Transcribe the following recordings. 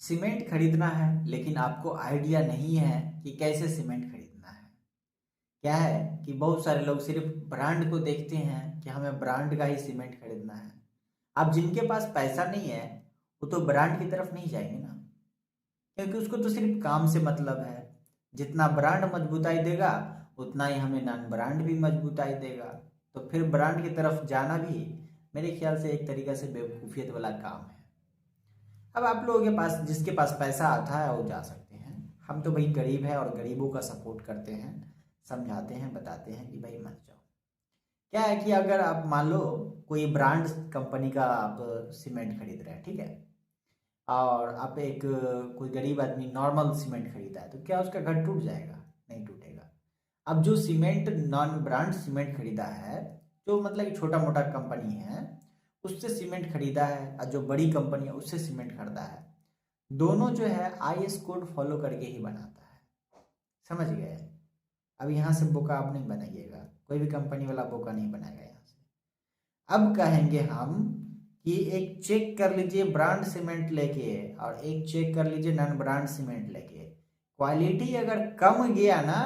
Cement खरीदना है लेकिन आपको आइडिया नहीं है कि कैसे सीमेंट खरीदना है। क्या है कि बहुत सारे लोग सिर्फ ब्रांड को देखते हैं कि हमें ब्रांड का ही सीमेंट खरीदना है। अब जिनके पास पैसा नहीं है वो तो ब्रांड की तरफ नहीं जाएंगे ना, क्योंकि उसको तो सिर्फ काम से मतलब है। जितना ब्रांड मजबूताई देगा उतना ही हमें नॉन ब्रांड भी मजबूताई देगा। तो फिर ब्रांड की तरफ जाना भी मेरे ख्याल से एक तरीका से बेवकूफ़ियत वाला काम है। अब आप लोगों के पास जिसके पास पैसा आता है वो जा सकते हैं। हम तो भाई गरीब है और गरीबों का सपोर्ट करते हैं, समझाते हैं, बताते हैं कि भाई मत जाओ। क्या है कि अगर आप मान लो कोई ब्रांड कंपनी का आप सीमेंट खरीद रहे हैं, ठीक है, और आप एक कोई गरीब आदमी नॉर्मल सीमेंट खरीदा है तो क्या उसका घर टूट जाएगा? नहीं टूटेगा। अब जो सीमेंट नॉन ब्रांड सीमेंट खरीदा है, जो मतलब कि छोटा मोटा कंपनी है उससे सीमेंट खरीदा है और जो बड़ी कंपनी है उससे सीमेंट खरीदा है, दोनों जो है आईएस कोड फॉलो करके ही बनाता है। समझ गए? अब यहाँ से बोका आप नहीं बनाइएगा, कोई भी कंपनी वाला बोका नहीं बनाएगा यहाँ से। अब कहेंगे हम कि एक चेक कर लीजिए ब्रांड सीमेंट लेके और एक चेक कर लीजिए नॉन ब्रांड सीमेंट लेके, क्वालिटी अगर कम गया ना,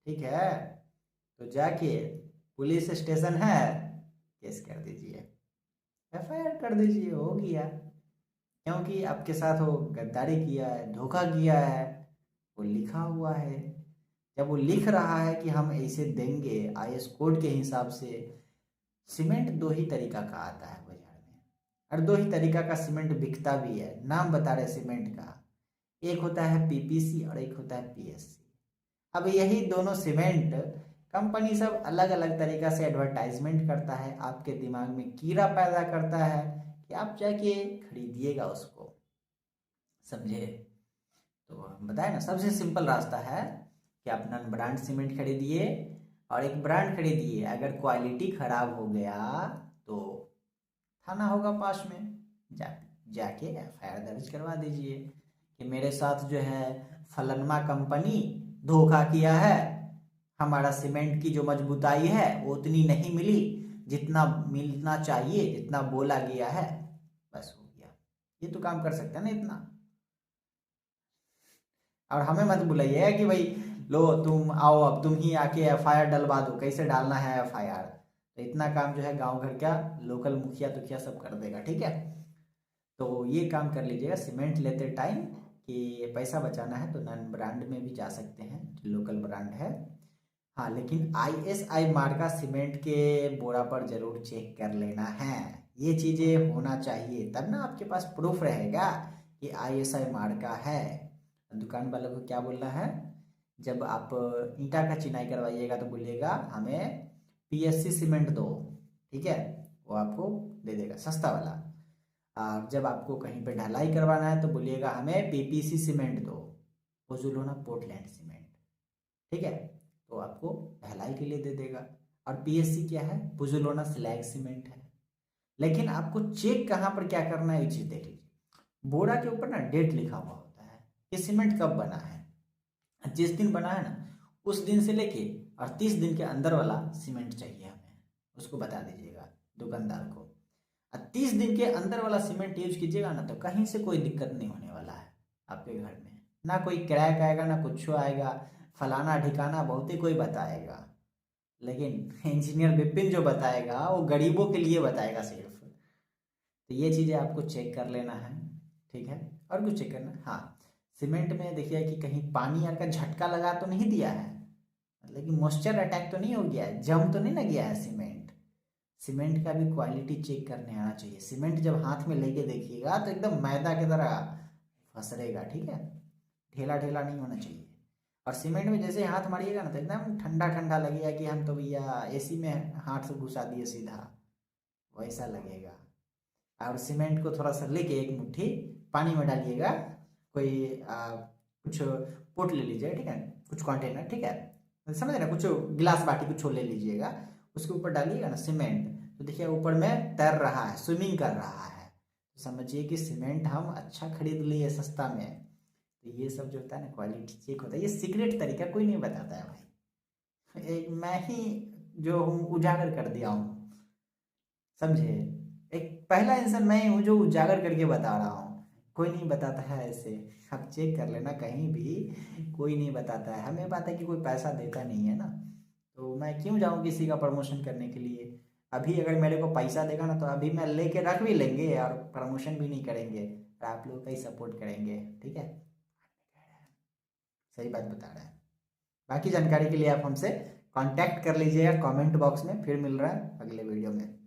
ठीक है, तो जाके पुलिस स्टेशन है, केस कर दीजिए, एफआईआर कर दीजिए, हो गया। क्योंकि आपके साथ वो गद्दारी किया है, धोखा किया है, वो लिखा हुआ है। जब वो लिख रहा है कि हम ऐसे देंगे आईएस कोड के हिसाब से, सीमेंट दो ही तरीका का आता है बाजार में, और दो ही तरीका का सीमेंट बिकता भी है। नाम बता रहे सीमेंट का, एक होता है पीपीसी और एक होता है पीएससी। अब यही दोनों सीमेंट कंपनी सब अलग अलग तरीका से एडवर्टाइजमेंट करता है, आपके दिमाग में कीड़ा पैदा करता है कि आप जाके खरीदिएगा उसको। समझे? तो हम बताए ना, सबसे सिंपल रास्ता है कि आप नॉन ब्रांड सीमेंट खरीदिए और एक ब्रांड खरीदिए। अगर क्वालिटी खराब हो गया तो थाना होगा पास में, जाके एफआईआर दर्ज करवा दीजिए कि मेरे साथ जो है फलनमा कंपनी धोखा किया है, हमारा सीमेंट की जो मजबूताई है वो उतनी नहीं मिली जितना मिलना चाहिए, जितना बोला गया है। बस हो गया। ये तो काम कर सकते हैं ना इतना। और हमें मत बुलाइए कि भाई लो तुम आओ अब तुम ही आके एफआईआर डलवा दो, कैसे डालना है एफआईआर। तो इतना काम जो है गांव घर का लोकल मुखिया तुखिया सब कर देगा, ठीक है। तो ये काम कर लीजिएगा सीमेंट लेते टाइम कि पैसा बचाना है तो नॉन ब्रांड में भी जा सकते हैं जो लोकल ब्रांड है। हाँ, लेकिन आईएसआई मार्का सीमेंट के बोरा पर जरूर चेक कर लेना है। ये चीज़ें होना चाहिए, तब ना आपके पास प्रूफ रहेगा कि आईएसआई मार्का है। दुकान वालों को क्या बोलना है, जब आप ईंटा का चिनाई करवाइएगा तो बोलिएगा हमें पीएससी सीमेंट दो, ठीक है, वो आपको दे देगा सस्ता वाला। और जब आपको कहीं पे ढलाई करवाना है तो बोलिएगा हमें पीपीसी सीमेंट दो, पोजुलोना पोर्टलैंड सीमेंट, ठीक है, तो आपको ढलाई के लिए दे देगा। और पीएससी क्या है? पुजुलोना स्लैग सीमेंट है। लेकिन आपको चेक कहाँ पर क्या करना है ये चीज़ देख लीजिए। बोरा के ऊपर ना डेट लिखा हुआ होता है कि सीमेंट कब बना है। जिस दिन बना है ना उस दिन से लेके और 30 दिन के अंदर वाला सीमेंट चाहिए हमें, उसको बता दीजिएगा दुकानदार को। और 30 दिन के अंदर वाला सीमेंट यूज कीजिएगा ना तो कहीं से कोई दिक्कत नहीं होने वाला है आपके घर में। ना कोई क्रैक आएगा ना कुछ आएगा, फलाना ठिकाना बहुत ही कोई बताएगा, लेकिन इंजीनियर विपिन जो बताएगा वो गरीबों के लिए बताएगा सिर्फ। तो ये चीज़ें आपको चेक कर लेना है, ठीक है। और कुछ चेक करना है, हाँ, सीमेंट में देखिए कि कहीं पानी का झटका लगा तो नहीं दिया है, मतलब कि मॉइस्चर अटैक तो नहीं हो गया है, जम तो नहीं ना गया है सीमेंट। सीमेंट का भी क्वालिटी चेक करने आना चाहिए। सीमेंट जब हाथ में लेके देखिएगा तो एकदम मैदा की तरह फसरेगा, ठीक है, ढेला ढेला नहीं होना चाहिए। और सीमेंट में जैसे हाथ मारिएगा ना तो एकदम ठंडा ठंडा लगेगा कि हम तो भैया एसी में हाथ से घुसा दिए सीधा, वैसा लगेगा। और सीमेंट को थोड़ा सा लेके एक मुट्ठी पानी में डालिएगा, कोई कुछ पोट ले लीजिएगा, ठीक है, कुछ कंटेनर, ठीक है, समझ रहे, कुछ गिलास बाटी कुछ ले लीजिएगा, उसके ऊपर डालिएगा ना सीमेंट, तो देखिए ऊपर में तैर रहा है, स्विमिंग कर रहा है। तो समझिए कि सीमेंट हम अच्छा खरीद लिए सस्ता में। तो ये सब जो होता है ना क्वालिटी चेक होता है, ये सीक्रेट तरीका कोई नहीं बताता है भाई, एक मैं ही जो हूँ उजागर कर दिया हूँ। समझे? एक पहला इंसान मैं ही हूँ जो उजागर करके बता रहा हूँ कोई नहीं बताता है ऐसे। आप चेक कर लेना, कहीं भी कोई नहीं बताता है। हमें पता है कि कोई पैसा देता नहीं है ना, तो मैं क्यों जाऊँ किसी का प्रमोशन करने के लिए। अभी अगर मेरे को पैसा देगा ना तो अभी मैं लेके रख भी लेंगे और प्रमोशन भी नहीं करेंगे, और आप लोग का ही सपोर्ट करेंगे। ठीक है, सही बात बता रहे हैं। बाकी जानकारी के लिए आप हमसे कांटेक्ट कर लीजिएगा कमेंट बॉक्स में। फिर मिल रहा है अगले वीडियो में।